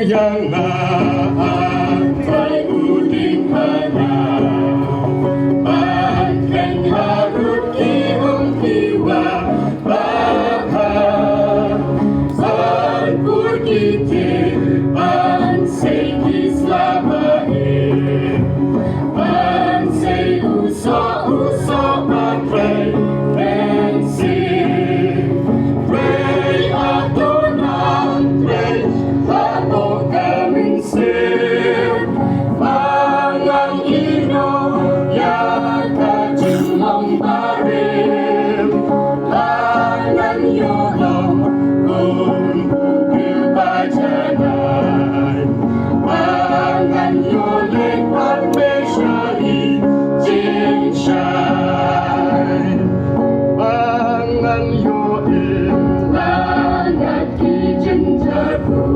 yang atai uding harap Bangkeng harut kiong kiwa bahar Sarpur kitir bansay kislamahin Bansay uso matray pensir Pray atonang pray Lato kaming sir Pangang ino Yata jumong barim Tangan yolong Kung bukil bajanay Pangan yolek Parmesyari Jinshay Pangan yoim Langat ki jinjarbu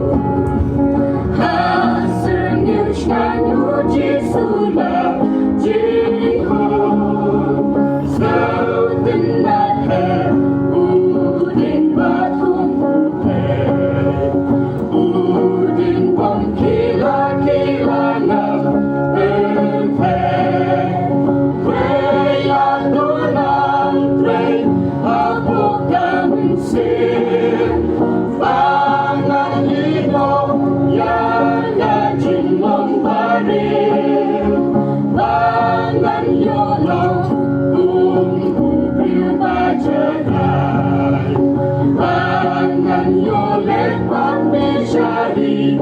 Pangan yolek Parmesyari